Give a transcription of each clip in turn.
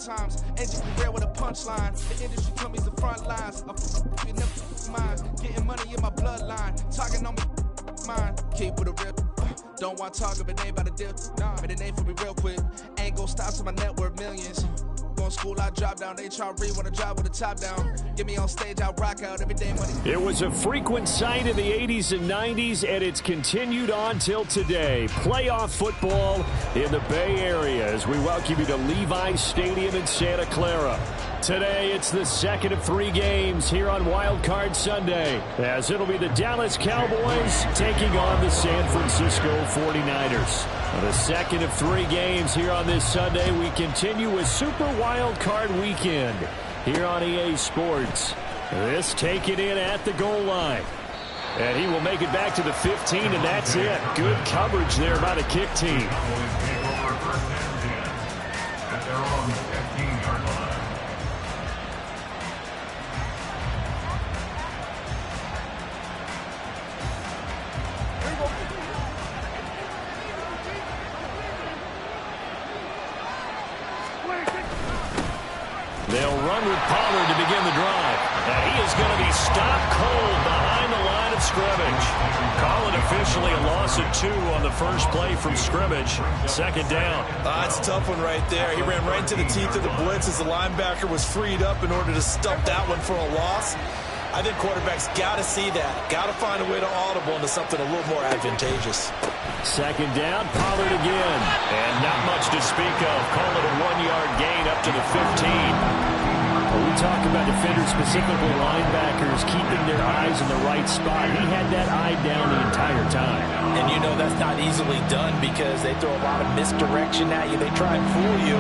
sometimes. Angel be real with a punchline. The industry told me the front lines. I'm f***ing never mind. Getting money in my bloodline. Talking on me, mine. Keep with a real. Don't want talking, but they ain't about to deal. Nah, but it ain't for me real quick. Ain't gon' stop till my net worth millions. Going school, I drop down. They try to read when I drop with the top down. Get me on stage, I rock out every day money. It was a frequent sight in the 80s and 90s, and it's continued on till today. Playoff football in the Bay Area as we welcome you to Levi's Stadium in Santa Clara. Today, it's the second of 3 games here on Wild Card Sunday, as it'll be the Dallas Cowboys taking on the San Francisco 49ers. The second of 3 games here on this Sunday. We continue with Super Wild Card Weekend here on EA Sports. This taken in at the goal line. And he will make it back to the 15, and that's it. Good coverage there by the kick team. They'll run with Pollard to begin the drive. And he is going to be stopped cold behind the line of scrimmage. Call it officially a loss of 2 on the first play from scrimmage. Second down. It's a tough one right there. He ran right into the teeth of the blitz as the linebacker was freed up in order to stump that one for a loss. I think quarterbacks got to see that. Got to find a way to audible into something a little more advantageous. Second down, Pollard again. And not much to speak of. Call it a 1-yard gain up to the 15. When we talk about defenders, specifically linebackers, keeping their eyes in the right spot, he had that eye down the entire time. And you know that's not easily done because they throw a lot of misdirection at you. They try and fool you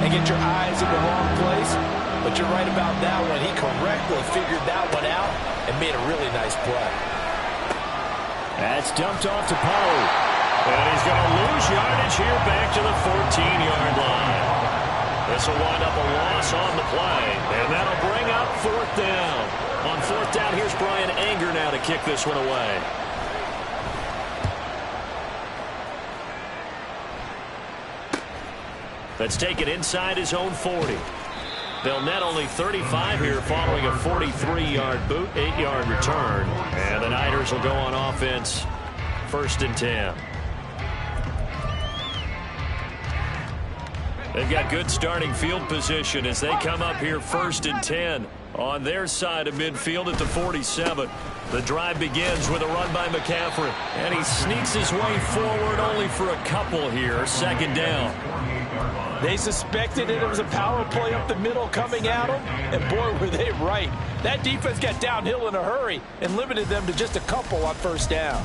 and get your eyes in the wrong place. But you're right about that one. He correctly figured that one out and made a really nice play. That's dumped off to Pollard. And he's going to lose yardage here back to the 14-yard line. This will wind up a loss on the play. And that'll bring up 4th down. On 4th down, here's Brian Anger now to kick this one away. Let's take it inside his own 40. They'll net only 35 here following a 43-yard boot, 8-yard return. And the Niners will go on offense, 1st and 10. They've got good starting field position as they come up here 1st and 10 on their side of midfield at the 47. The drive begins with a run by McCaffrey. And he sneaks his way forward only for a couple here. 2nd down. They suspected it was a power play up the middle coming at them, and boy, were they right. That defense got downhill in a hurry and limited them to just a couple on 1st down.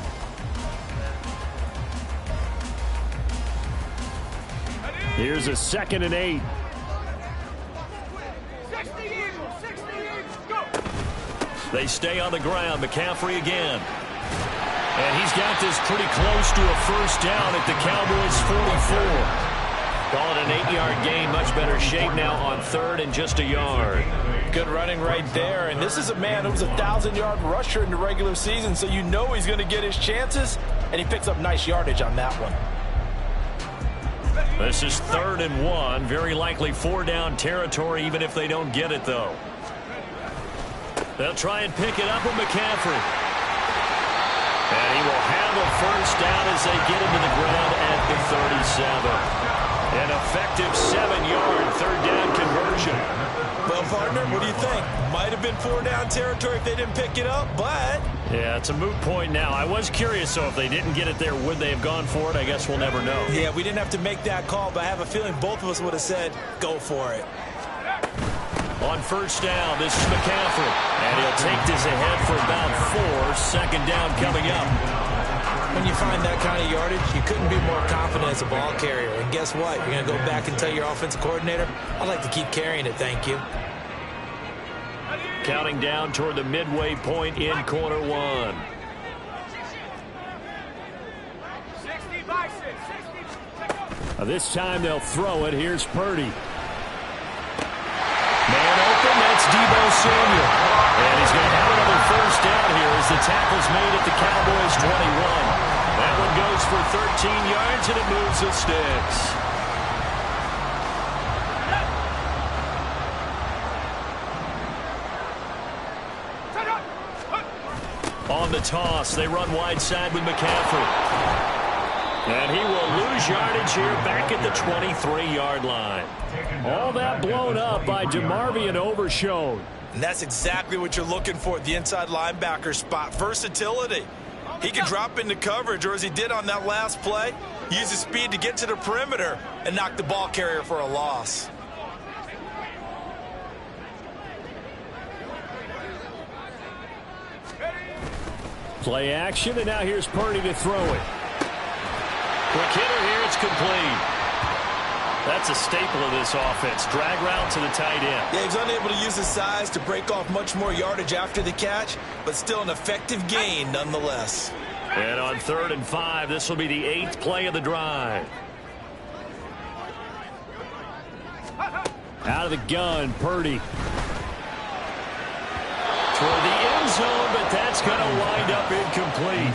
Here's a 2nd and 8. They stay on the ground. McCaffrey again. And he's got this pretty close to a 1st down at the Cowboys' 44. Call it an 8-yard gain. Much better shape now on 3rd and just a yard. Good running right there. And this is a man who was a 1,000-yard rusher in the regular season, so you know he's going to get his chances. And he picks up nice yardage on that one. This is 3rd and 1. Very likely 4-down territory, even if they don't get it, though. They'll try and pick it up with McCaffrey. And he will have a 1st down as they get into the ground at the 37. An effective 7-yard 3rd down conversion. Well, partner, what do you think? Might have been 4-down territory if they didn't pick it up, but... Yeah, it's a moot point now. I was curious, so if they didn't get it there, would they have gone for it? I guess we'll never know. Yeah, we didn't have to make that call, but I have a feeling both of us would have said, go for it. On 1st down, this is McCaffrey. And he'll take this ahead for about 4. 2nd down coming up. When you find that kind of yardage, you couldn't be more confident as a ball carrier. And guess what? You're going to go back and tell your offensive coordinator, I'd like to keep carrying it, thank you. Counting down toward the midway point in quarter 1. 60. This time they'll throw it. Here's Purdy. Man open, that's Deebo Samuel. And he's going to have another 1st down here as the tackle's made at the Cowboys' 21. That one goes for 13 yards, and it moves the sticks. On the toss, they run wide side with McCaffrey. And he will lose yardage here back at the 23-yard line. All that blown up by DeMarvion Overshown. And that's exactly what you're looking for at the inside linebacker spot. Versatility. He can drop into coverage, or as he did on that last play, use his speed to get to the perimeter and knock the ball carrier for a loss. Play action, and now here's Purdy to throw it. Quick hitter here, it's complete. That's a staple of this offense. Drag route to the tight end. Yeah, he's unable to use his size to break off much more yardage after the catch, but still an effective gain nonetheless. And on 3rd and 5, this will be the 8th play of the drive. Out of the gun, Purdy. Toward the end zone, but that's going to wind up incomplete.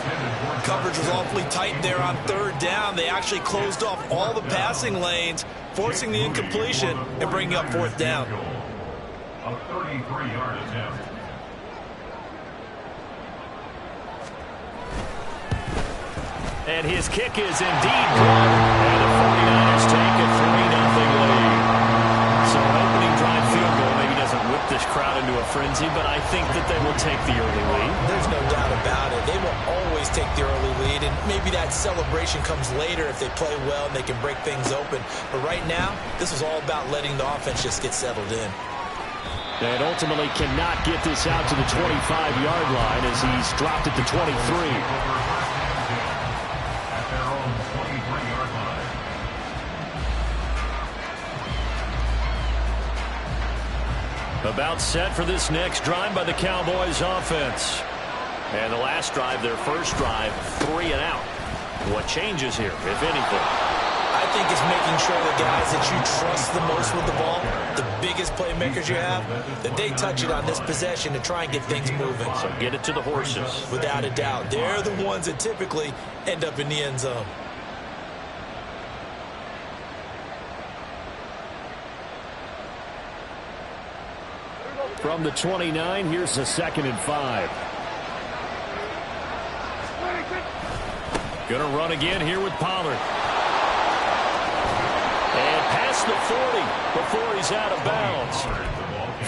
Coverage was awfully tight there on 3rd down. They actually closed off all the passing lanes, forcing the incompletion and bringing up 4th down. A 33-yard attempt. And his kick is indeed good. And the 49ers take a 3-0 lead. So an opening drive field goal maybe doesn't whip this crowd into a frenzy, but I think that they will take the early lead. There's no doubt about it. They will always take the early lead, and maybe that celebration comes later if they play well and they can break things open. But right now, this is all about letting the offense just get settled in. And ultimately cannot get this out to the 25-yard line as he's dropped at the 23. About set for this next drive by the Cowboys offense. And the last drive, their first drive, 3 and out. What changes here, if anything? I think it's making sure the guys that you trust the most with the ball, the biggest playmakers you have, that they touch it on this possession to try and get things moving. So get it to the horses. Without a doubt. They're the ones that typically end up in the end zone. From the 29, here's a 2nd and 5. Gonna run again here with Pollard. And past the 40 before he's out of bounds.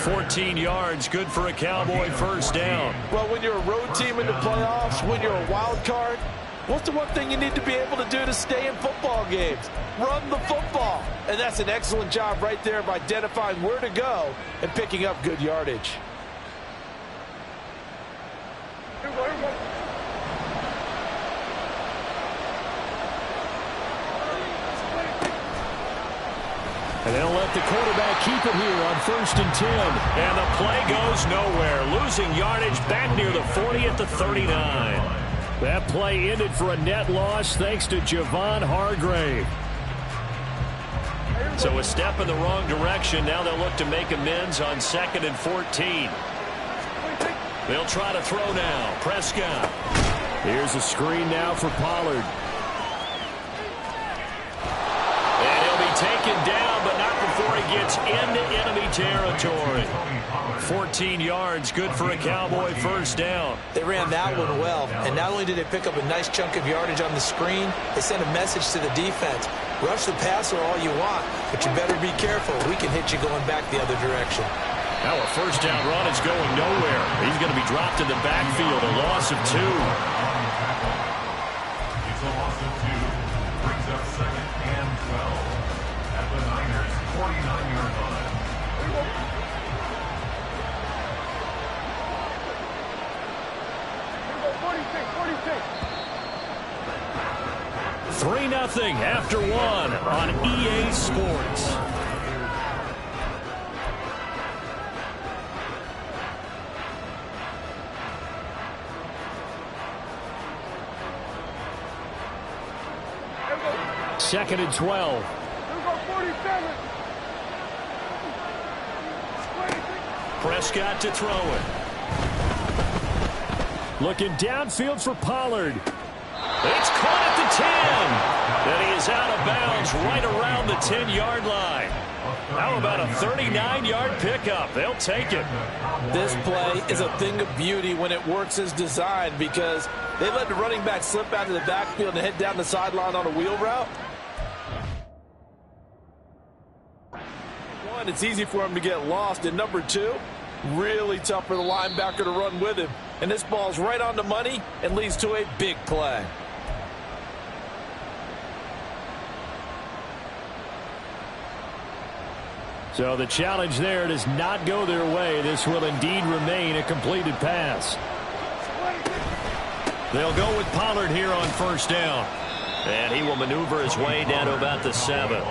14 yards, good for a Cowboy first down. Well, when you're a road team in the playoffs, when you're a wild card, what's the one thing you need to be able to do to stay in football games? Run the football. And that's an excellent job right there of identifying where to go and picking up good yardage. And they'll let the quarterback keep it here on 1st and 10. And the play goes nowhere. Losing yardage back near the 40 at the 39. That play ended for a net loss thanks to Javon Hargrave. So a step in the wrong direction. Now they'll look to make amends on 2nd and 14. They'll try to throw now. Prescott. Here's a screen now for Pollard. And he'll be taken down, but not before he gets into enemy territory. 14 yards, good for a Cowboy first down. They ran that one well, and not only did they pick up a nice chunk of yardage on the screen, they sent a message to the defense. Rush the passer all you want, but you better be careful. We can hit you going back the other direction. Now a first down run is going nowhere. He's going to be dropped in the backfield, a loss of 2. It's a loss of 2. Brings up 2nd and 12 at the Niners' 49-yard line. 3-0 after 1 on EA Sports. Second and 12. Prescott to throw it. Looking downfield for Pollard. It's caught at the 10. And he is out of bounds right around the 10-yard line. How about a 39-yard pickup? They'll take it. This play is a thing of beauty when it works as designed because they let the running back slip out of the backfield and head down the sideline on a wheel route. One, it's easy for him to get lost. And number two, really tough for the linebacker to run with him. And this ball's right on the money and leads to a big play. So the challenge there does not go their way. This will indeed remain a completed pass. They'll go with Pollard here on first down. And he will maneuver his way down to about the 7.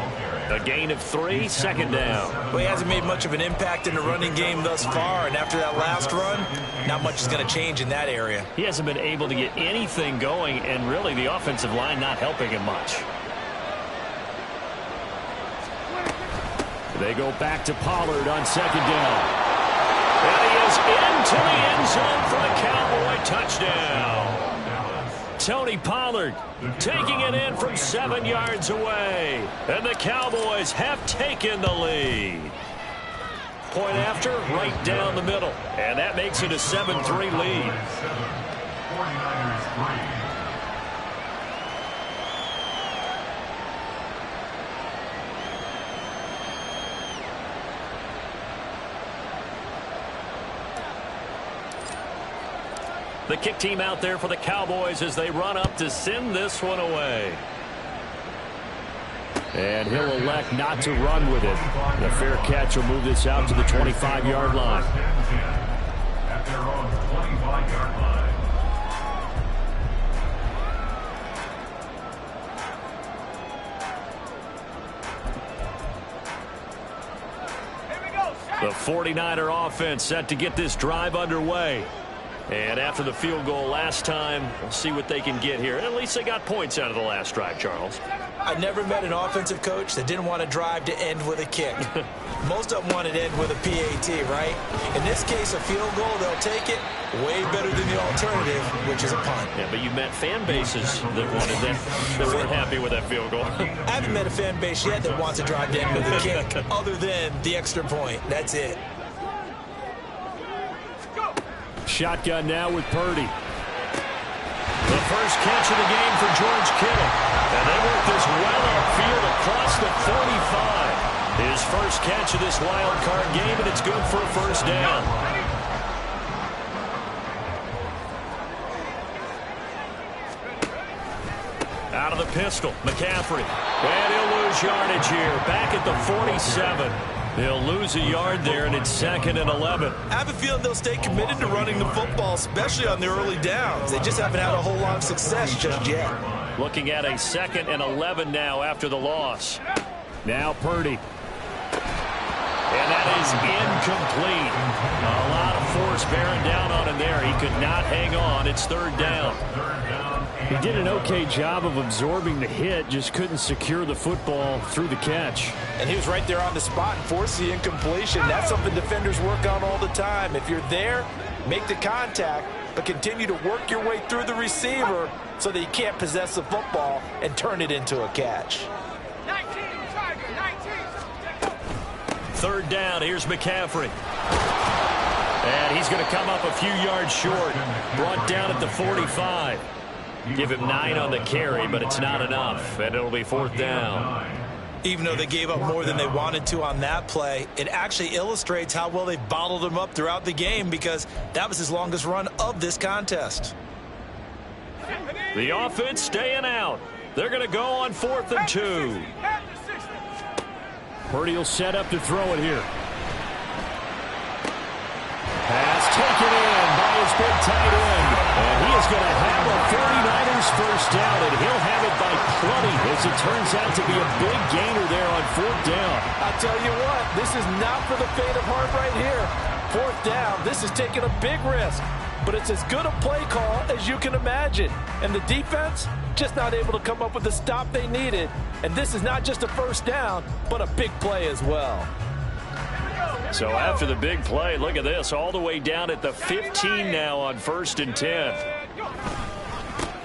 A gain of 3, second down. Well, he hasn't made much of an impact in the running game thus far, and after that last run, not much is going to change in that area. He hasn't been able to get anything going, and really the offensive line not helping him much. They go back to Pollard on second down. And he is into the end zone for a Cowboy touchdown. Tony Pollard taking it in from 7 yards away. And the Cowboys have taken the lead. Point after, right down the middle. And that makes it a 7-3 lead. 49ers 3. The kick team out there for the Cowboys as they run up to send this one away. And he'll elect not to run with it. The fair catch will move this out to the 25-yard line. At their own 25-yard line. The 49er offense set to get this drive underway. And after the field goal last time, we'll see what they can get here. At least they got points out of the last drive, Charles. I never met an offensive coach that didn't want a drive to end with a kick. Most of them want it to end with a PAT, right? In this case, a field goal, they'll take it. Way better than the alternative, which is a punt. Yeah, but you met fan bases that wanted that. They weren't happy with that field goal. I haven't met a fan base yet that wants a drive to end with a kick, other than the extra point. That's it. Shotgun now with Purdy. The first catch of the game for George Kittle. And they work this well upfield across the 45. His first catch of this wild card game, and it's good for a first down. Out of the pistol, McCaffrey. And he'll lose yardage here. Back at the 47. They'll lose a yard there, and it's 2nd and 11. I have a feeling they'll stay committed to running the football, especially on their early downs. They just haven't had a whole lot of success just yet. Looking at a 2nd and 11 now after the loss. Now Purdy. And that is incomplete. A lot of force bearing down on him there. He could not hang on. It's 3rd down. He did an okay job of absorbing the hit, just couldn't secure the football through the catch. And he was right there on the spot and forced the incompletion. That's something defenders work on all the time. If you're there, make the contact, but continue to work your way through the receiver so that you can't possess the football and turn it into a catch. 3rd down, here's McCaffrey. And he's going to come up a few yards short. Brought down at the 45. Give him 9 on the carry, but it's not enough, and it'll be 4th down. Even though they gave up more than they wanted to on that play, it actually illustrates how well they bottled him up throughout the game because that was his longest run of this contest. The offense staying out. They're going to go on 4th and 2. Purdy will set up to throw it here. Pass taken in by his big tight end. And he is going to have a 49ers first down, and he'll have it by plenty as it turns out to be a big gainer there on 4th down. I'll tell you what, this is not for the faint of heart right here. 4th down, this is taking a big risk. But it's as good a play call as you can imagine. And the defense just not able to come up with the stop they needed. And this is not just a first down, but a big play as well. So after the big play, look at this, all the way down at the 15 now on 1st and 10.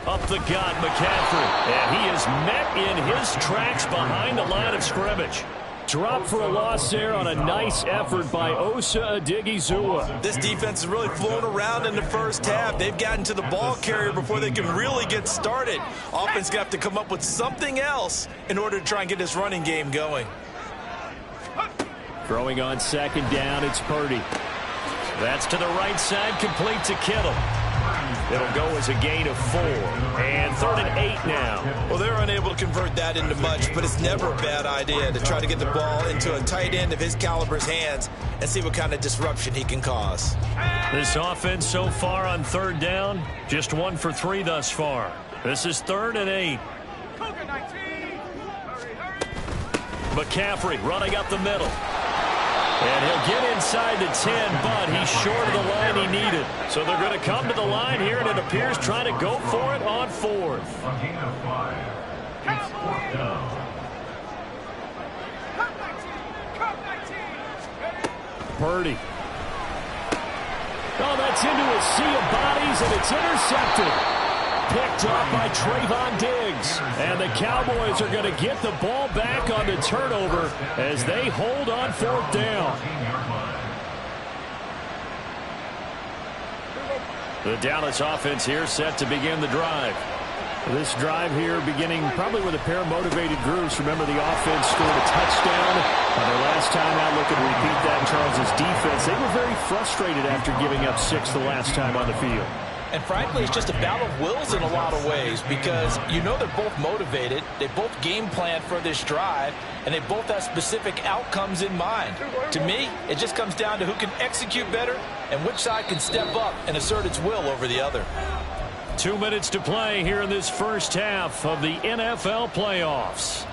Up the gut, McCaffrey. And he is met in his tracks behind the line of scrimmage. drop for a loss there on a nice effort by Osa Odighizuwa. This defense is really flown around in the first half. They've gotten to the ball carrier before they can really get started. Offense going to have to come up with something else in order to try and get this running game going. Throwing on second down, it's Purdy. That's to the right side, complete to Kittle. It'll go as a gain of 4. And 3rd and 8 now. Well, they're unable to convert that into much, but it's never a bad idea to try to get the ball into a tight end of his caliber's hands and see what kind of disruption he can cause. This offense so far on 3rd down, just 1 for 3 thus far. This is 3rd and 8. McCaffrey running up the middle. And he'll get inside the 10, but he's short of the line he needed. So they're going to come to the line here, and it appears trying to go for it on 4th. A gain of 5. It's 4th down. Purdy. Oh, that's into a sea of bodies, and it's intercepted. Picked off by Trayvon Diggs. And the Cowboys are going to get the ball back on the turnover as they hold on 4th down. The Dallas offense here set to begin the drive. This drive here beginning probably with a pair of motivated groups. Remember, the offense scored a touchdown on their last time out. Looking to repeat that in Charles' defense. They were very frustrated after giving up 6 the last time on the field. And frankly, it's just a battle of wills in a lot of ways because you know they're both motivated. They both game plan for this drive, and they both have specific outcomes in mind. To me, it just comes down to who can execute better and which side can step up and assert its will over the other. 2 minutes to play here in this first half of the NFL playoffs.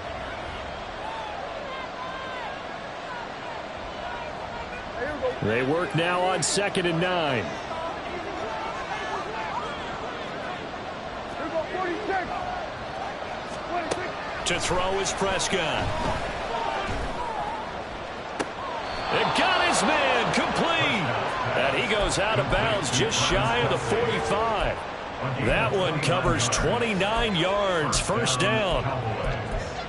They work now on 2nd and 9. To throw is Prescott. It got his man complete. And he goes out of bounds just shy of the 45. That one covers 29 yards, 1st down.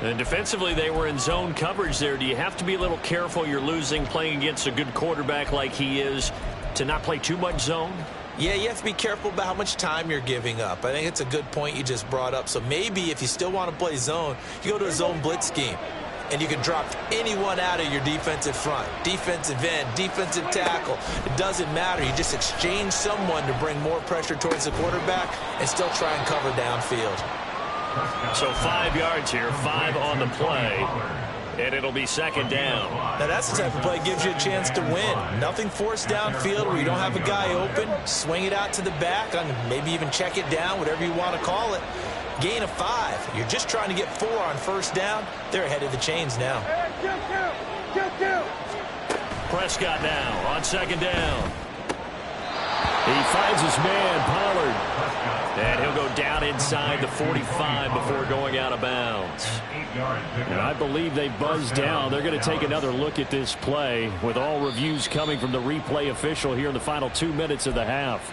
And defensively, they were in zone coverage there. Do you have to be a little careful? You're losing playing against a good quarterback like he is to not play too much zone? Yeah, you have to be careful about how much time you're giving up. I think it's a good point you just brought up. So maybe if you still want to play zone, you go to a zone blitz scheme. And you can drop anyone out of your defensive front. Defensive end, defensive tackle. It doesn't matter. You just exchange someone to bring more pressure towards the quarterback and still try and cover downfield. So 5 yards here, 5 on the play. And it'll be 2nd down. Now that's the type of play that gives you a chance to win. Nothing forced downfield where you don't have a guy open. Swing it out to the back, maybe even check it down, whatever you want to call it. Gain of 5. You're just trying to get 4 on 1st down. They're ahead of the chains now. Prescott now on 2nd down. He finds his man, Pollard. And he'll go down inside the 45 before going out of bounds. And I believe they buzzed down. They're going to take another look at this play with all reviews coming from the replay official here in the final 2 minutes of the half.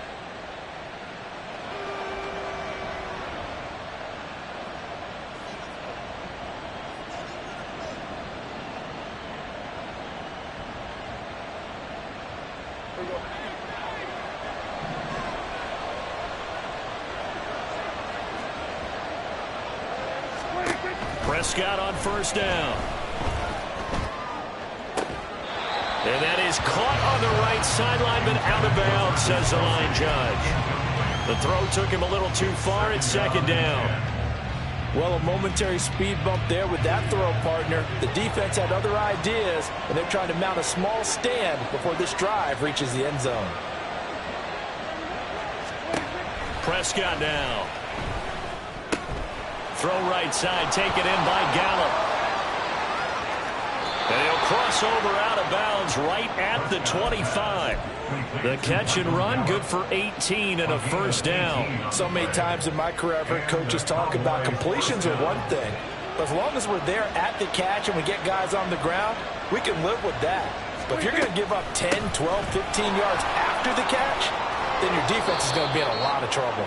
Prescott on 1st down. And that is caught on the right sideline, but out of bounds, says the line judge. The throw took him a little too far. It's 2nd down. Well, a momentary speed bump there with that throw, partner. The defense had other ideas, and they're trying to mount a small stand before this drive reaches the end zone. Prescott now. Throw right side, taken in by Gallup. And he'll cross over out of bounds right at the 25. The catch and run, good for 18 and a 1st down. So many times in my career, I've heard coaches talk about completions are one thing. But as long as we're there at the catch and we get guys on the ground, we can live with that. But if you're going to give up 10, 12, 15 yards after the catch, then your defense is going to be in a lot of trouble.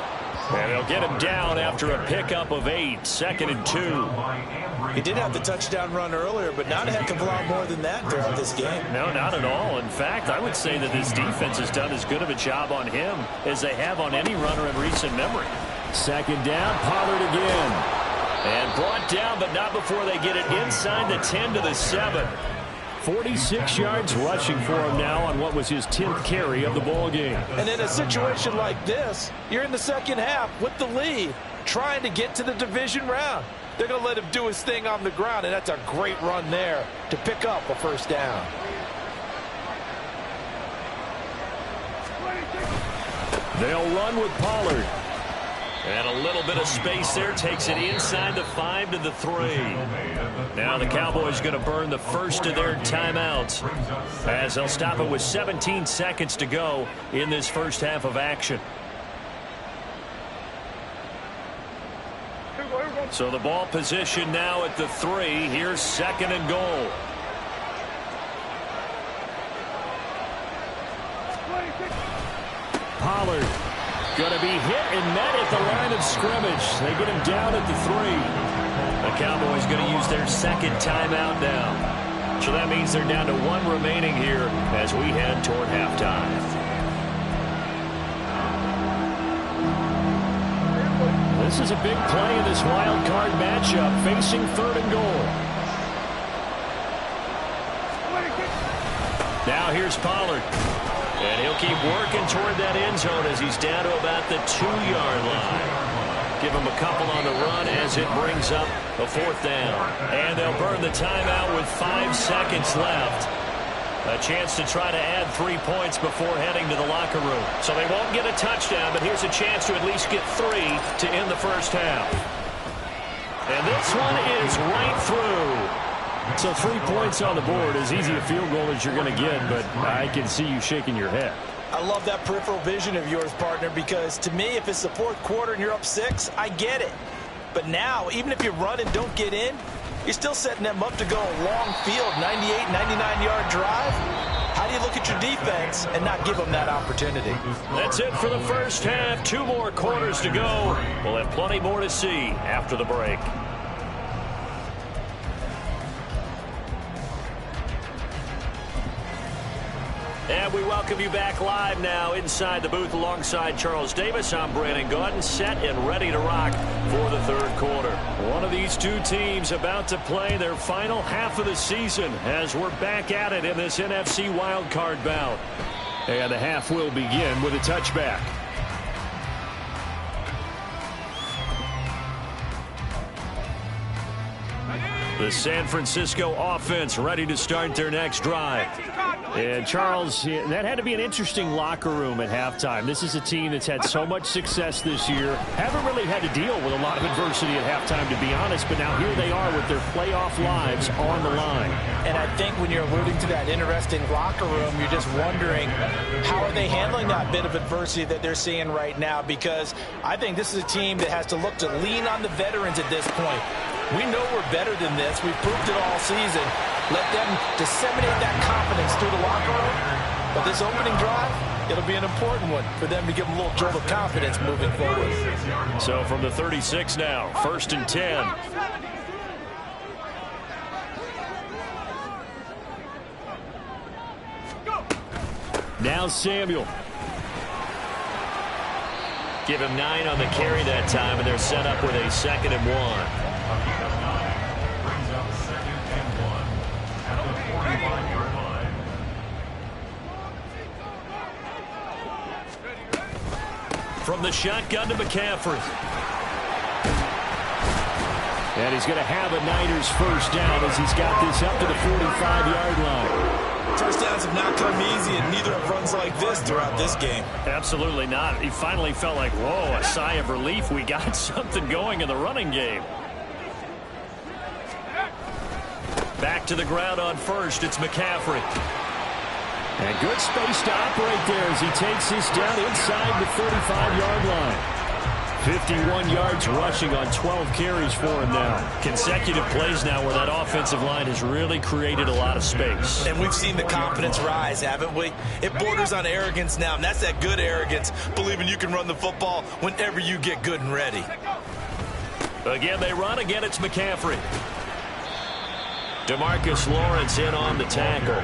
And they'll get him down after a pickup of 8, 2nd and 2. He did have the touchdown run earlier, but not a heck of a lot more than that throughout this game. No, not at all. In fact, I would say that this defense has done as good of a job on him as they have on any runner in recent memory. 2nd down, Pollard again. And brought down, but not before they get it inside the 10 to the 7. 46 yards rushing for him now on what was his 10th carry of the ball game. And in a situation like this, you're in the second half with the lead, trying to get to the division round. They're going to let him do his thing on the ground, and that's a great run there to pick up a first down. They'll run with Pollard. And a little bit of space there takes it inside the 5 to the 3. Now the Cowboys going to burn the first of their timeouts as they'll stop it with 17 seconds to go in this first half of action. So the ball position now at the 3. Here's 2nd and goal. Pollard going to be hit and met at the line of scrimmage. They get him down at the 3. The Cowboys going to use their 2nd timeout now. So that means they're down to 1 remaining here as we head toward halftime. This is a big play in this wild card matchup, facing 3rd and goal. Now here's Pollard. And he'll keep working toward that end zone as he's down to about the 2-yard line. Give him a couple on the run as it brings up a 4th down. And they'll burn the timeout with 5 seconds left. A chance to try to add 3 points before heading to the locker room. So they won't get a touchdown, but here's a chance to at least get 3 to end the first half. And this one is right through. So 3 points on the board, as easy a field goal as you're going to get, but I can see you shaking your head. I love that peripheral vision of yours, partner, because to me, if it's the 4th quarter and you're up 6, I get it. But now, even if you run and don't get in, you're still setting them up to go a long field, 98, 99-yard drive. How do you look at your defense and not give them that opportunity? That's it for the first half. 2 more quarters to go. We'll have plenty more to see after the break. And we welcome you back live now inside the booth alongside Charles Davis. I'm Brandon Gaudin, set and ready to rock for the 3rd quarter. One of these 2 teams about to play their final half of the season as we're back at it in this NFC wildcard bout. And the half will begin with a touchback. The San Francisco offense ready to start their next drive. And Charles, that had to be an interesting locker room at halftime. This is a team that's had so much success this year. Haven't really had to deal with a lot of adversity at halftime, to be honest. But now here they are with their playoff lives on the line. And I think when you're alluding to that interesting locker room, you're just wondering how are they handling that bit of adversity that they're seeing right now? Because I think this is a team that has to look to lean on the veterans at this point. We know we're better than this. We've proved it all season. Let them disseminate that confidence through the locker room. But this opening drive, it'll be an important one for them to give them a little jolt of confidence moving forward. So from the 36 now, 1st and 10. Now Samuel. Give him 9 on the carry that time, and they're set up with a 2nd and 1. Brings up 2nd and 1 at the 45-yard line. From the shotgun to McCaffrey. And he's going to have a Niners first down as he's got this up to the 45-yard line. First downs have not come easy, and neither have runs like this throughout this game. Absolutely not. He finally felt like, whoa, a sigh of relief. We got something going in the running game. Back to the ground on first. It's McCaffrey. And good space to operate there as he takes this down inside the 35-yard line. 51 yards rushing on 12 carries for him now. Consecutive plays now where that offensive line has really created a lot of space. And we've seen the confidence rise, haven't we? It borders on arrogance now, and that's that good arrogance, believing you can run the football whenever you get good and ready. Again, they run. Again, it's McCaffrey. DeMarcus Lawrence in on the tackle.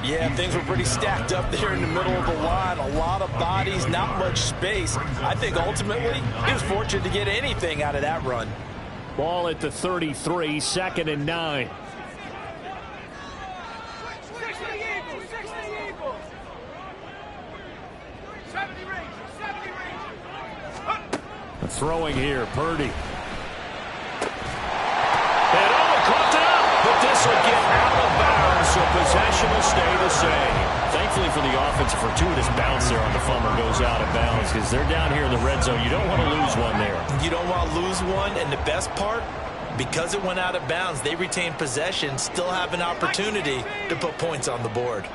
Yeah, things were pretty stacked up there in the middle of the line. A lot of bodies, not much space. I think ultimately he was fortunate to get anything out of that run. Ball at the 33, 2nd and 9. Throwing here, Purdy. And caught it up, but this will get out of bounds, so possession will stay the same. Thankfully for the offense, a fortuitous bounce there on the fumble goes out of bounds because they're down here in the red zone. You don't want to lose one there. You don't want to lose one, and the best part, because it went out of bounds, they retain possession, still have an opportunity to put points on the board.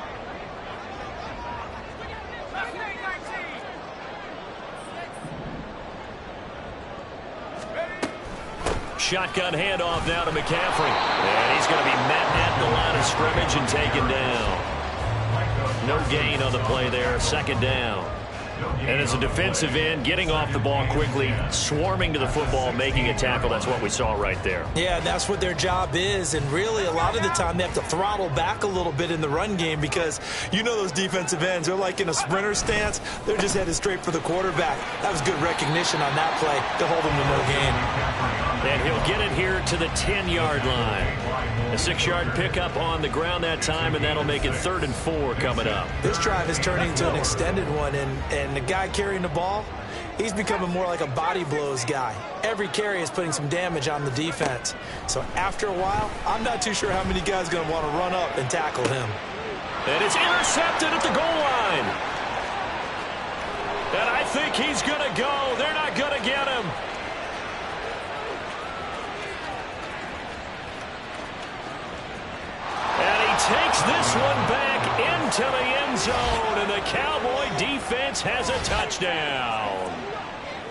Shotgun handoff now to McCaffrey. And he's going to be met at the line of scrimmage and taken down. No gain on the play there. 2nd down. And as a defensive end, getting off the ball quickly, swarming to the football, making a tackle. That's what we saw right there. Yeah, that's what their job is. And really, a lot of the time, they have to throttle back a little bit in the run game because you know those defensive ends, they're like in a sprinter stance. They're just headed straight for the quarterback. That was good recognition on that play to hold them to no gain. And he'll get it here to the 10-yard line. A 6-yard pickup on the ground that time, and that'll make it 3rd and 4 coming up. This drive is turning into an extended one, and the guy carrying the ball, he's becoming more like a body blows guy. Every carry is putting some damage on the defense. So after a while, I'm not too sure how many guys are going to want to run up and tackle him. And it's intercepted at the goal line. And I think he's going to go. They're not going to get him. Takes this one back into the end zone, and the Cowboy defense has a touchdown.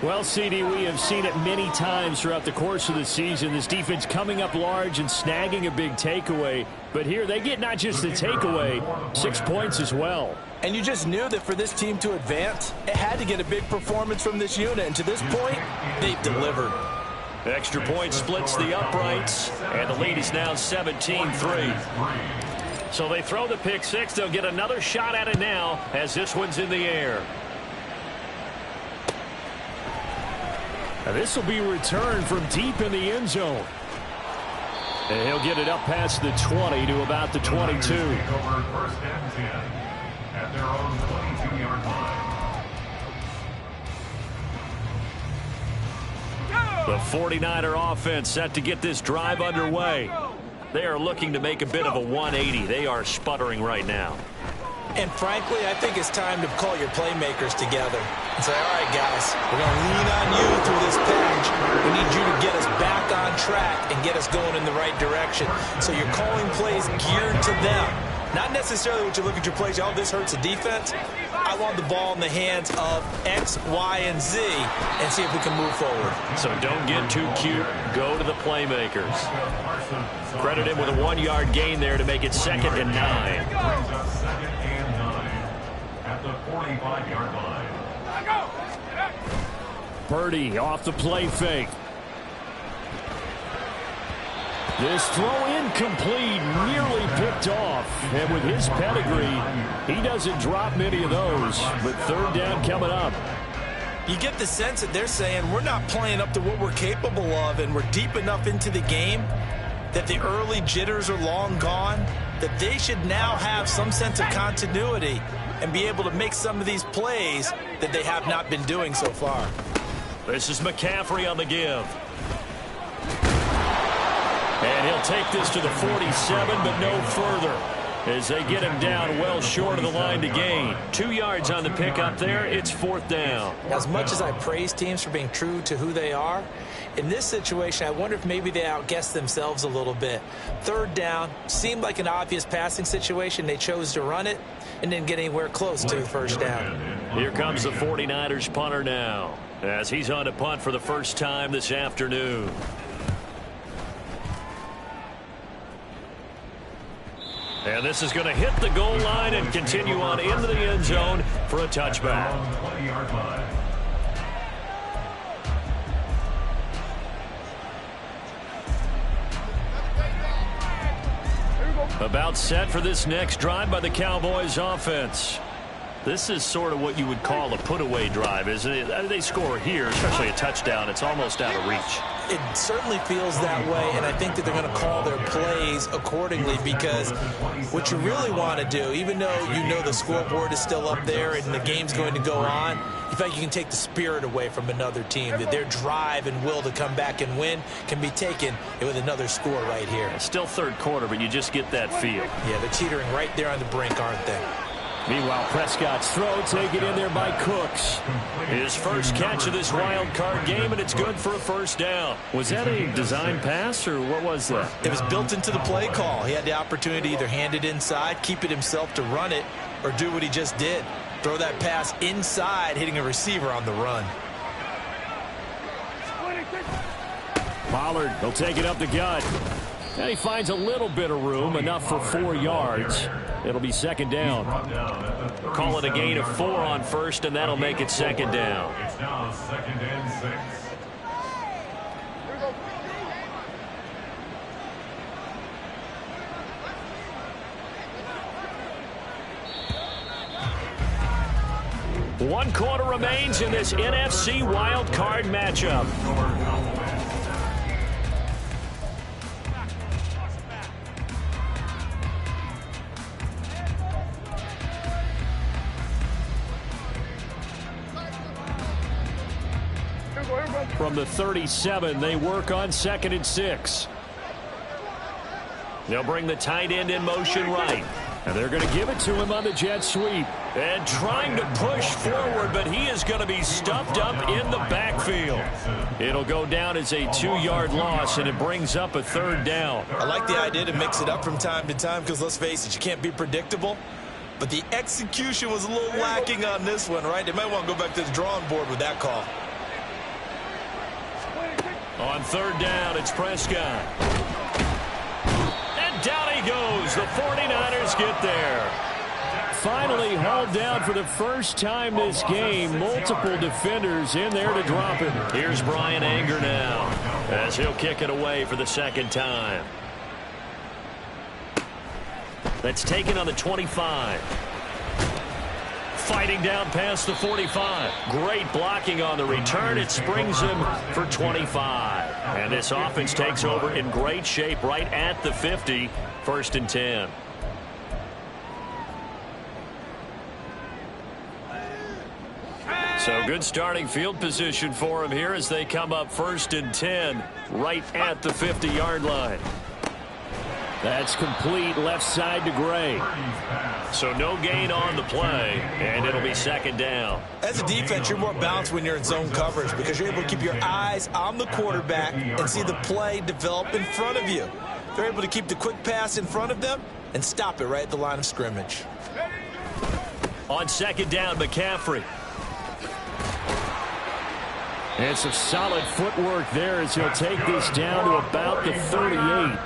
Well, CD, we have seen it many times throughout the course of the season. This defense coming up large and snagging a big takeaway. But here they get not just the takeaway, 6 points as well. And you just knew that for this team to advance, it had to get a big performance from this unit. And to this point, they've delivered. Extra point splits the uprights, and the lead is now 17-3. So they throw the pick six. They'll get another shot at it now as this one's in the air. Now this will be returned from deep in the end zone. And he'll get it up past the 20 to about the 22. First and 10 at their own 22-yard line. The 49er offense set to get this drive underway. They are looking to make a bit of a 180. They are sputtering right now. And frankly, I think it's time to call your playmakers together and say, all right, guys, we're going to lean on you through this patch. We need you to get us back on track and get us going in the right direction. So you're calling plays geared to them. Not necessarily what you look at your plays, oh, this hurts the defense. I want the ball in the hands of X, Y, and Z and see if we can move forward. So don't get too cute. Go to the playmakers. Credit him with a 1-yard gain there to make it 2nd and 9. Second and 9 at the 45-yard line. Purdy off the play fake. This throw incomplete, nearly picked off. And with his pedigree, he doesn't drop many of those. But 3rd down coming up. You get the sense that they're saying we're not playing up to what we're capable of, and we're deep enough into the game that the early jitters are long gone, that they should now have some sense of continuity and be able to make some of these plays that they have not been doing so far. This is McCaffrey on the give. And he'll take this to the 47, but no further, as they get him down well short of the line to gain. 2 yards on the pickup there. It's 4th down. As much as I praise teams for being true to who they are, in this situation, I wonder if maybe they outguessed themselves a little bit. 3rd down seemed like an obvious passing situation. They chose to run it and didn't get anywhere close to the 1st down. Here comes the 49ers punter now. as he's on to punt for the first time this afternoon. And this is going to hit the goal line and continue on into the end zone for a touchback. About set for this next drive by the Cowboys offense. This is sort of what you would call a put-away drive, isn't it? They score here, especially a touchdown. It's almost out of reach. It certainly feels that way, and I think that they're going to call their plays accordingly, because what you really want to do, even though you know the scoreboard is still up there and the game's going to go on, you feel like you can take the spirit away from another team, that their drive and will to come back and win can be taken with another score right here. It's still third quarter, but you just get that feel. Yeah, they're teetering right there on the brink, aren't they? Meanwhile, Prescott's throw taken in there by Cooks. His first catch of this wild card game, and it's good for a first down. Was that a design pass, or what was that? It was built into the play call. He had the opportunity to either hand it inside, keep it himself to run it, or do what he just did. Throw that pass inside, hitting a receiver on the run. Pollard, he'll take it up the gut. And he finds a little bit of room, enough for 4 yards. It'll be second down. Call it a gain of 4 on first, and that'll make it second down. It's now 2nd and 6. One quarter remains in this NFC wild card matchup. From the 37, they work on 2nd and 6. They'll bring the tight end in motion right. And they're going to give it to him on the jet sweep. And trying to push forward, but he is going to be stuffed up in the backfield. It'll go down as a 2-yard loss, and it brings up a third down. I like the idea to mix it up from time to time, because let's face it, you can't be predictable. But the execution was a little lacking on this one, right? They might want to go back to the drawing board with that call. On third down, it's Prescott. And down he goes. The 49ers get there. Finally hauled down for the first time this game. Multiple defenders in there to drop him. Here's Brian Anger now, as he'll kick it away for the second time. That's taken on the 25. Fighting down past the 45. Great blocking on the return. It springs him for 25. And this offense takes over in great shape right at the 50. 1st and 10. So good starting field position for him here as they come up 1st and 10 right at the 50-yard line. That's complete left side to Gray. So no gain on the play, and it'll be second down. As a defense, you're more balanced when you're in zone coverage, because you're able to keep your eyes on the quarterback and see the play develop in front of you. They're able to keep the quick pass in front of them and stop it right at the line of scrimmage. On second down, McCaffrey. And some solid footwork there as he'll take this down to about the 38.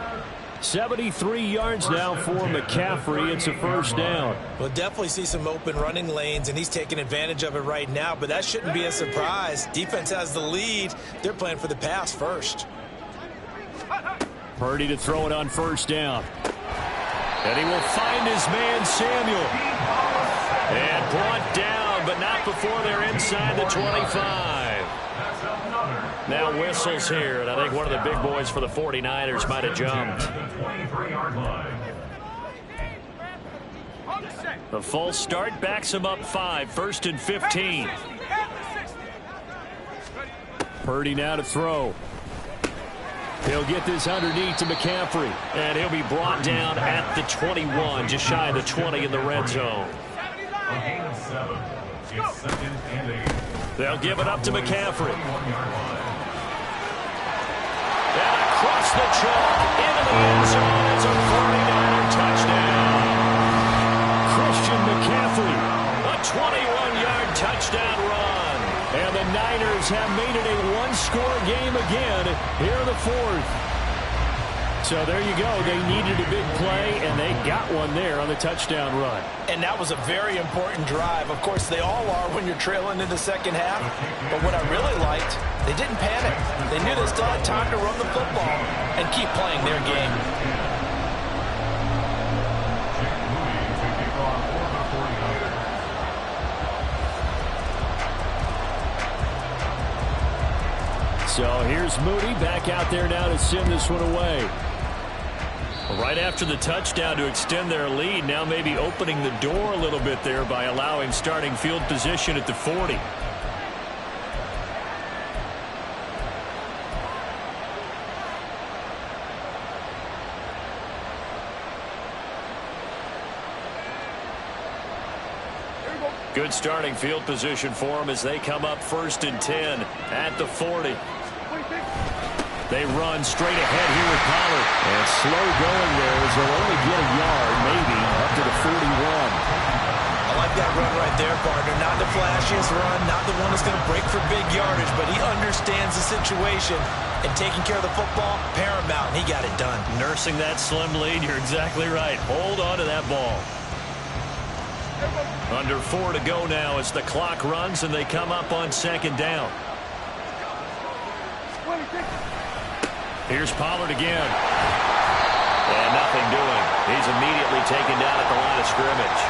73 yards now for McCaffrey. It's a first down. We'll definitely see some open running lanes, and he's taking advantage of it right now, but that shouldn't be a surprise. Defense has the lead. They're playing for the pass first. Purdy to throw it on first down. And he will find his man Samuel. And brought down, but not before they're inside the 25. Now whistles here, and I think one of the big boys for the 49ers might have jumped. The false start backs him up 5, 1st and 15. Purdy now to throw. He'll get this underneath to McCaffrey, and he'll be brought down at the 21, just shy of the 20 in the red zone. They'll give it up to McCaffrey. And across the chalk into the end zone. It's a 49er touchdown. Christian McCaffrey, a 21-yard touchdown run. And the Niners have made it a one-score game again here in the fourth. So there you go. They needed a big play, and they got one there on the touchdown run. And that was a very important drive. Of course, they all are when you're trailing in the second half. But what I really liked, they didn't panic. They knew they still had time to run the football and keep playing their game. So here's Moody back out there now to send this one away. Right after the touchdown to extend their lead, now maybe opening the door a little bit there by allowing starting field position at the 40. Good starting field position for them as they come up 1st and 10 at the 40. They run straight ahead here with Pollard. And slow going there as they'll only get a yard, maybe, up to the 41. I like that run right there, partner. Not the flashiest run, not the one that's going to break for big yardage, but he understands the situation, and taking care of the football, paramount, and he got it done. Nursing that slim lead, you're exactly right. Hold on to that ball. Under 4 to go now as the clock runs, and they come up on 2nd down. Here's Pollard again. And nothing doing. He's immediately taken down at the line of scrimmage.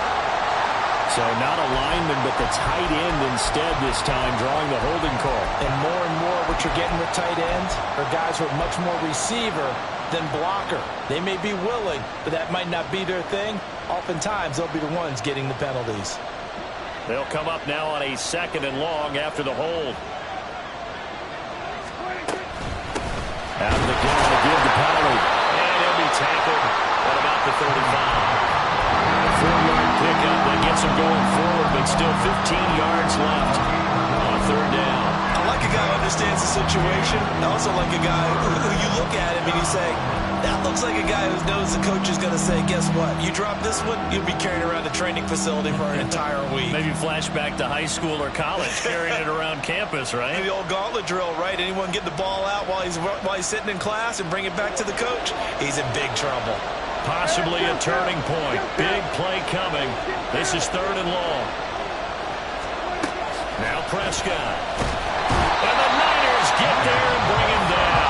So not a lineman, but the tight end instead this time, drawing the holding call. And more what you're getting with tight ends are guys who are much more receiver than blocker. They may be willing, but that might not be their thing. Oftentimes, they'll be the ones getting the penalties. They'll come up now on a 2nd and long after the hold. Out of the gun to give to Pollard. And he'll be tackled at about the 35. A 4-yard pickup that gets him going forward, but still 15 yards left on 3rd down. I like a guy who understands the situation. I also like a guy who you look at him and you say, that looks like a guy who knows the coach is going to say, guess what? You drop this one, you'll be carrying around the training facility for an entire week. Maybe flashback to high school or college, carrying it around campus, right? Maybe the old gauntlet drill, right? Anyone get the ball out while he's sitting in class and bring it back to the coach? He's in big trouble. Possibly a turning point. Big play coming. This is 3rd and long. Now Prescott. And the Niners get there and bring him down.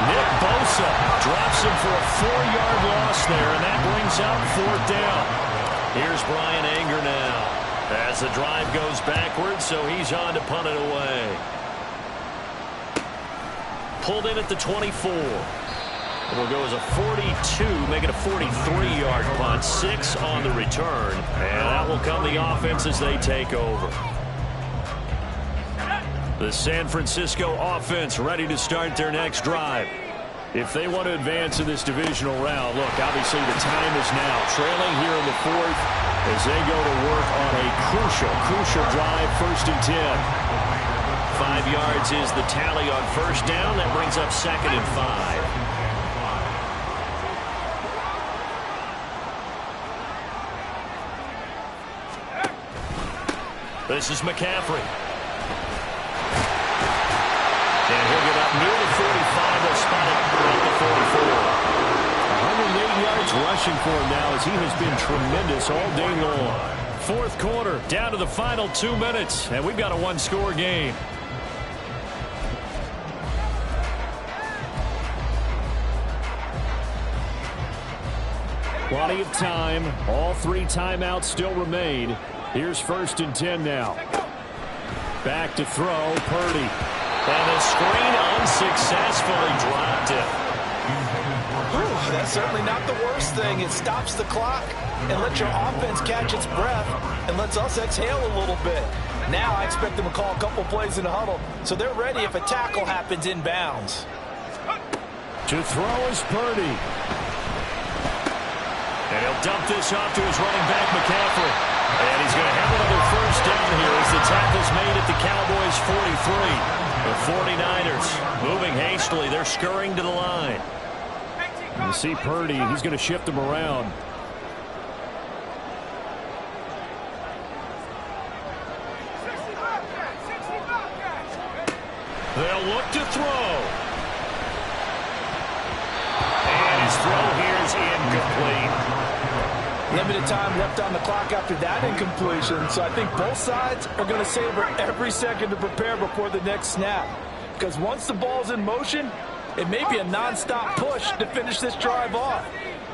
Nick Bosa drops him for a 4-yard loss there, and that brings up 4th down. Here's Brian Anger now as the drive goes backwards, so he's on to punt it away. Pulled in at the 24. It'll go as a 42, make it a 43-yard punt. 6 on the return, and that will come the offense as they take over. The San Francisco offense ready to start their next drive. If they want to advance in this divisional round, look, obviously the time is now. Trailing here in the 4th as they go to work on a crucial drive, 1st and 10. 5 yards is the tally on 1st down. That brings up 2nd and 5. This is McCaffrey. And he'll get up near the 45. They'll spot it at the 44. 108 yards rushing for him now as he has been tremendous all day long. 4th quarter, down to the final 2 minutes, and we've got a 1-score game. Plenty of time. All 3 timeouts still remain. Here's 1st and 10 now. Back to throw, Purdy. And the screen unsuccessfully dropped it. Whew, that's certainly not the worst thing. It stops the clock and lets your offense catch its breath and lets us exhale a little bit. Now I expect them to call a couple plays in the huddle, so they're ready if a tackle happens inbounds. To throw is Purdy. And he'll dump this off to his running back, McCaffrey. And he's going to have another 1st down here as the tackle's made at the Cowboys' 43. The 49ers moving hastily. They're scurrying to the line. You see Purdy, he's going to shift them around. They'll look to throw. And his throw here is incomplete. Limited time left on the clock after that incompletion, so I think both sides are going to savor every second to prepare before the next snap. Because once the ball's in motion, it may be a non-stop push to finish this drive off.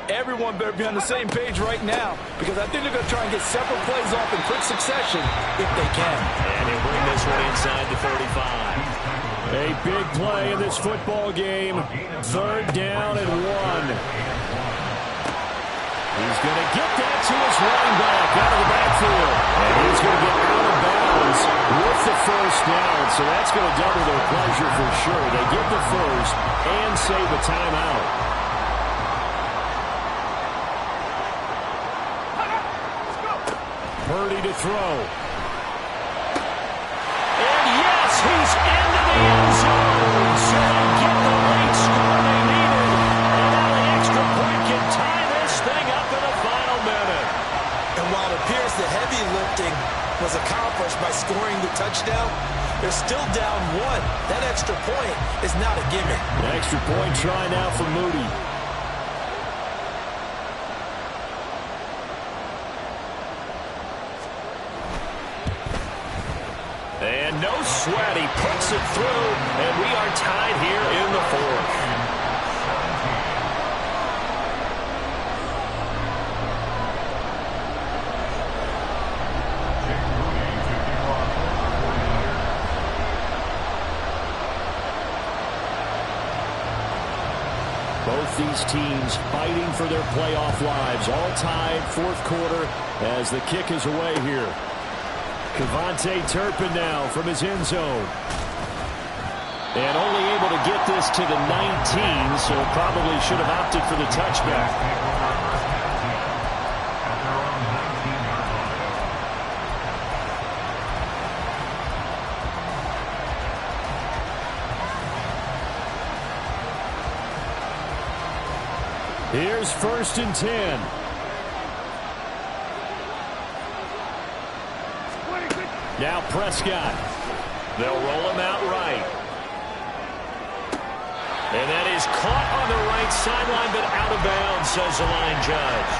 Everyone better be on the same page right now, because I think they're going to try and get several plays off in quick succession if they can. And he'll bring this one inside the 35. A big play in this football game. 3rd down and 1. He's going to get that to his running back out of the backfield. And he's going to get out of bounds with the 1st down. So that's going to double their pleasure for sure. They get the 1st and save a timeout. Purdy to throw. And yes, he's into the end zone. So they get the late score they needed. And now the extra point can tie this thing up in the final minute. And while it appears the heavy lifting was accomplished by scoring the touchdown, they're still down 1. That extra point is not a gimme. The extra point try now for Moody. And no sweat, he puts it through, and we are tied here in the 4th. Both these teams fighting for their playoff lives, all tied 4th quarter as the kick is away here. Kevontae Turpin now from his end zone. And only able to get this to the 19, so probably should have opted for the touchback. Here's 1st and 10. Now Prescott. They'll roll him out right. And that is caught on the right sideline, but out of bounds, says the line judge.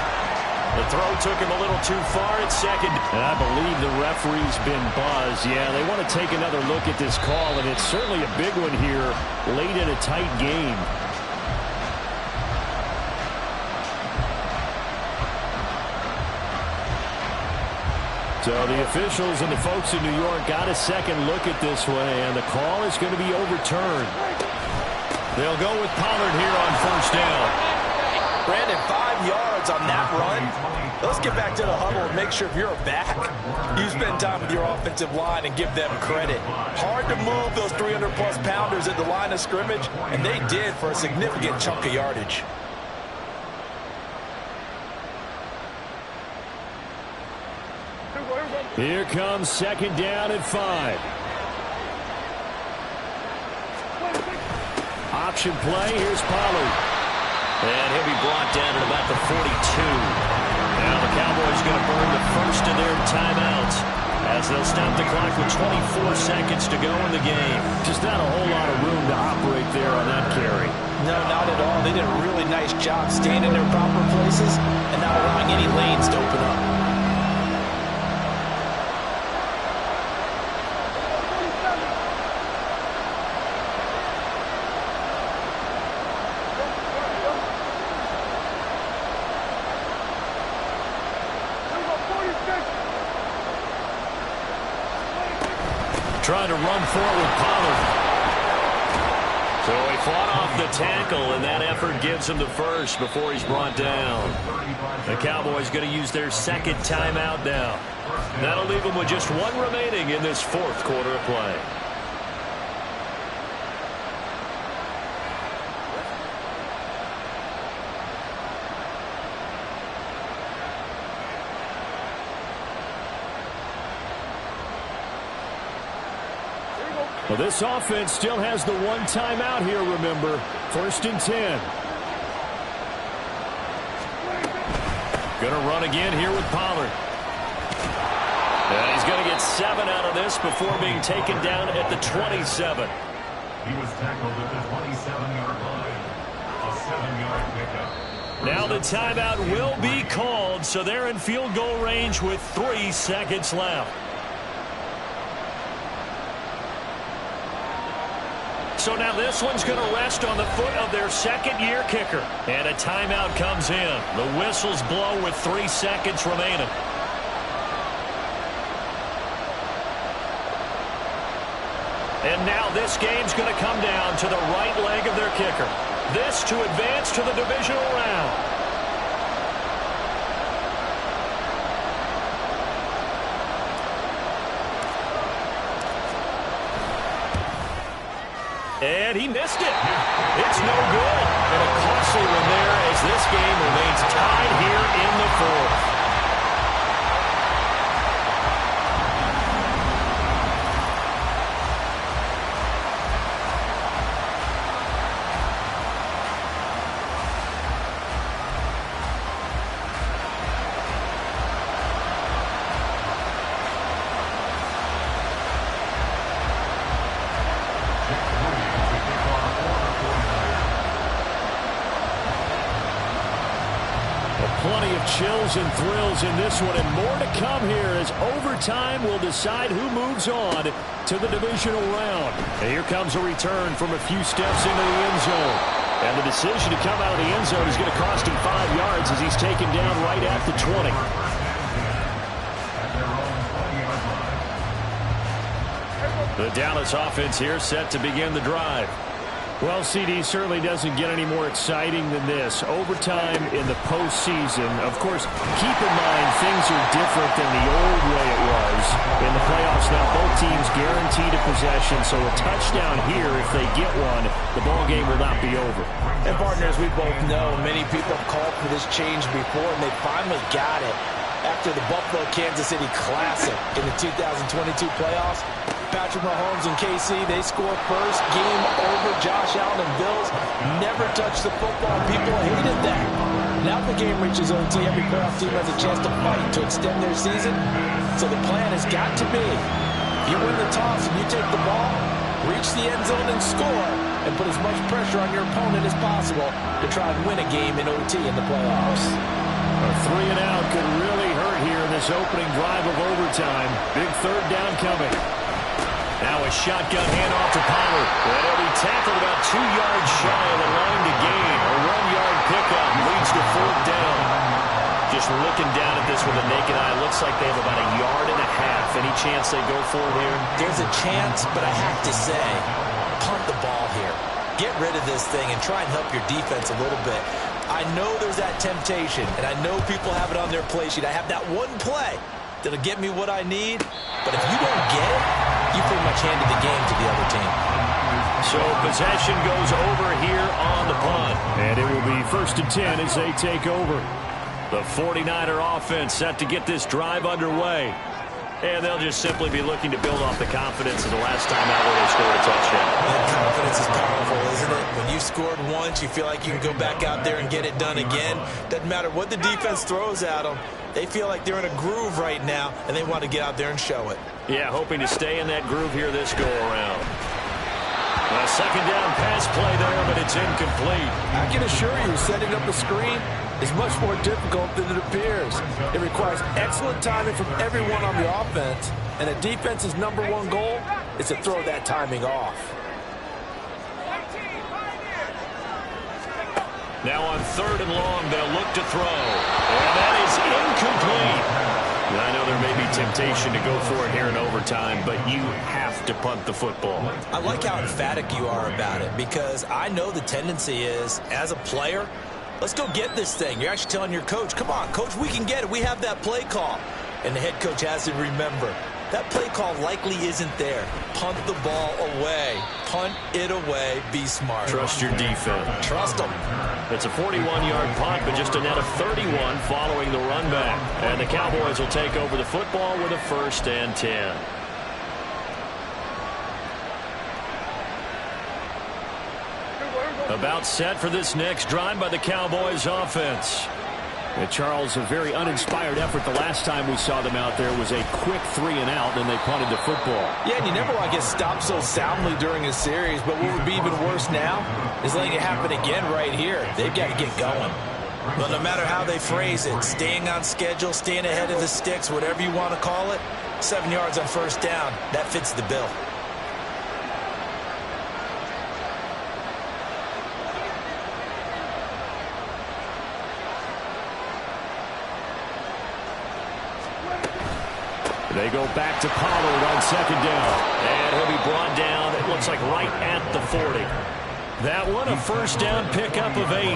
The throw took him a little too far at 2nd. And I believe the referee's been buzzed. Yeah, they want to take another look at this call, and it's certainly a big one here late in a tight game. So the officials and the folks in New York got a second look at this one, and the call is going to be overturned. They'll go with Pollard here on 1st down. Brandon, 5 yards on that run. Let's get back to the huddle and make sure if you're a back, you spend time with your offensive line and give them credit. Hard to move those 300-plus pounders at the line of scrimmage, and they did for a significant chunk of yardage. Here comes 2nd down and 5. Option play. Here's Pollard. And he'll be brought down at about the 42. Now the Cowboys going to burn the 1st of their timeouts as they'll stop the clock with 24 seconds to go in the game. Just not a whole lot of room to operate there on that carry. No, not at all. They did a really nice job staying in their proper places and not allowing any lanes to open up. Trying to run forward, Pollard. So he fought off the tackle, and that effort gives him the 1st before he's brought down. The Cowboys going to use their 2nd timeout now. That'll leave them with just 1 remaining in this 4th quarter of play. Well, this offense still has the 1 timeout here, remember. 1st and 10. Going to run again here with Pollard. And he's going to get 7 out of this before being taken down at the 27. He was tackled at the 27-yard line. A 7-yard pickup. Now the timeout will be called, so they're in field goal range with 3 seconds left. So now this one's going to rest on the foot of their second-year kicker. And a timeout comes in. The whistles blow with 3 seconds remaining. And now this game's going to come down to the right leg of their kicker. This to advance to the divisional round. And he missed it. It's no good. And a costly one there as this game remains tied here in the fourth. Plenty of chills and thrills in this one, and more to come here as overtime will decide who moves on to the divisional round. And here comes a return from a few steps into the end zone. And the decision to come out of the end zone is going to cost him 5 yards as he's taken down right at the 20. The Dallas offense here set to begin the drive. Well, CD certainly doesn't get any more exciting than this. Overtime in the postseason. Of course, keep in mind things are different than the old way it was. In the playoffs now, both teams guaranteed a possession, so a touchdown here, if they get one, the ball game will not be over. And partners, we both know many people have called for this change before, and they finally got it after the Buffalo-Kansas City Classic in the 2022 playoffs. Patrick Mahomes and KC, they score first. Game over. Josh Allen and Bills never touched the football. People hated that. Now the game reaches OT. Every playoff team has a chance to fight to extend their season. So the plan has got to be, if you win the toss and you take the ball, reach the end zone and score, and put as much pressure on your opponent as possible to try and win a game in OT in the playoffs. A 3 and out could really hurt here in this opening drive of overtime. Big third down coming. Now a shotgun handoff to Pollard. And he'll be tackled about 2 yards shy of the line to gain. A 1-yard pickup leads to fourth down. Just looking down at this with a naked eye, looks like they have about 1.5 yards. Any chance they go for it here? There's a chance, but I have to say, punt the ball here. Get rid of this thing and try and help your defense a little bit. I know there's that temptation, and I know people have it on their play sheet. I have that one play that'll get me what I need, but if you don't get it, you pretty much handed the game to the other team. So possession goes over here on the punt. And it will be 1st and 10 as they take over. The 49er offense set to get this drive underway. And they'll just simply be looking to build off the confidence of the last time out where they scored a touchdown. That confidence is powerful, isn't it? When you scored once, you feel like you can go back out there and get it done again. Doesn't matter what the defense throws at them. They feel like they're in a groove right now, and they want to get out there and show it. Yeah, hoping to stay in that groove here this go-around. A second down pass play there, but it's incomplete. I can assure you, setting up a screen is much more difficult than it appears. It requires excellent timing from everyone on the offense, and a defense's #1 goal is to throw that timing off. Now on 3rd and long, they'll look to throw. And that is incomplete. I know there may be temptation to go for it here in overtime, but you have to punt the football. I like how emphatic you are about it, because I know the tendency is, as a player, let's go get this thing. You're actually telling your coach, come on, coach, we can get it. We have that play call. And the head coach has to remember, that play call likely isn't there. Punt the ball away. Punt it away. Be smart. Trust your defense. Trust them. It's a 41-yard punt, but just a net of 31 following the run back. And the Cowboys will take over the football with a 1st and 10. About set for this next drive by the Cowboys offense. And Charles, a very uninspired effort. The last time we saw them out there was a quick 3-and-out, and they punted the football. Yeah, and you never want to get stopped so soundly during a series, but what would be even worse now is letting it happen again right here. They've got to get going. Well, no matter how they phrase it, staying on schedule, staying ahead of the sticks, whatever you want to call it, 7 yards on first down, that fits the bill. They go back to Pollard on second down. And he'll be brought down, it looks like right at the 40. That one, a first down pickup of 8.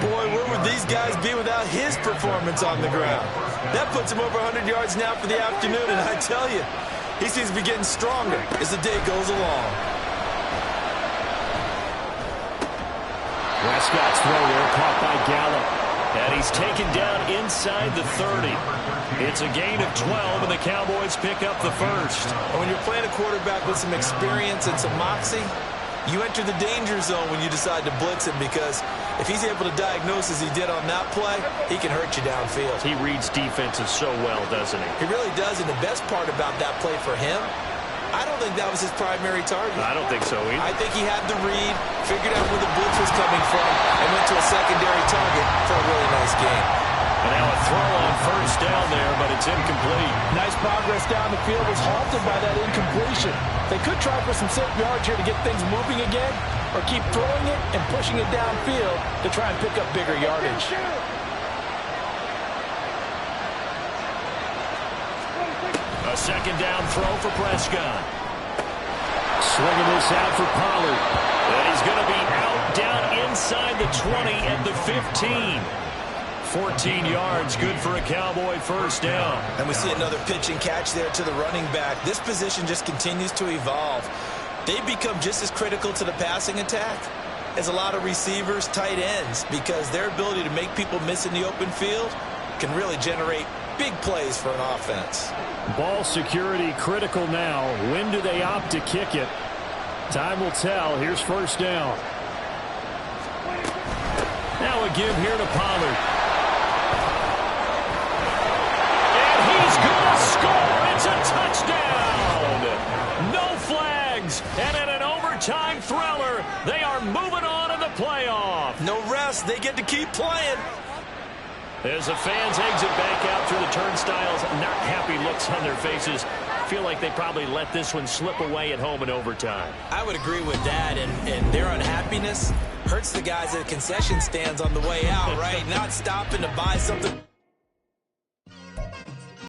Boy, where would these guys be without his performance on the ground? That puts him over 100 yards now for the afternoon, and I tell you, he seems to be getting stronger as the day goes along. Prescott's throw there, caught by Gallup. And he's taken down inside the 30. It's a gain of 12, and the Cowboys pick up the first. And when you're playing a quarterback with some experience and some moxie, you enter the danger zone when you decide to blitz him, because if he's able to diagnose as he did on that play, he can hurt you downfield. He reads defenses so well, doesn't he? He really does, and the best part about that play for him, I don't think that was his primary target. I don't think so either. I think he had the read, figured out where the blitz was coming from, and went to a secondary target for a really nice game. And now a throw on first down there, but it's incomplete. Nice progress down the field, was halted by that incompletion. They could try for some safe yards here to get things moving again, or keep throwing it and pushing it downfield to try and pick up bigger yardage. A second down throw for Prescott. Swinging this out for Pollard. And he's going to be out down inside the 20 at the 15. 14 yards, good for a Cowboy first down. And we see another pitch and catch there to the running back. This position just continues to evolve. They've become just as critical to the passing attack as a lot of receivers, tight ends, because their ability to make people miss in the open field can really generate big plays for an offense. Ball security critical now. When do they opt to kick it? Time will tell. Here's first down. Now a give here to Pollard. And he's going to score. It's a touchdown. No flags. And in an overtime thriller, they are moving on in the playoff. No rest. They get to keep playing. As the fans exit back out through the turnstiles, not happy looks on their faces. Feel like they probably let this one slip away at home in overtime. I would agree with that, and their unhappiness hurts the guys at concession stands on the way out, right? Not stopping to buy something.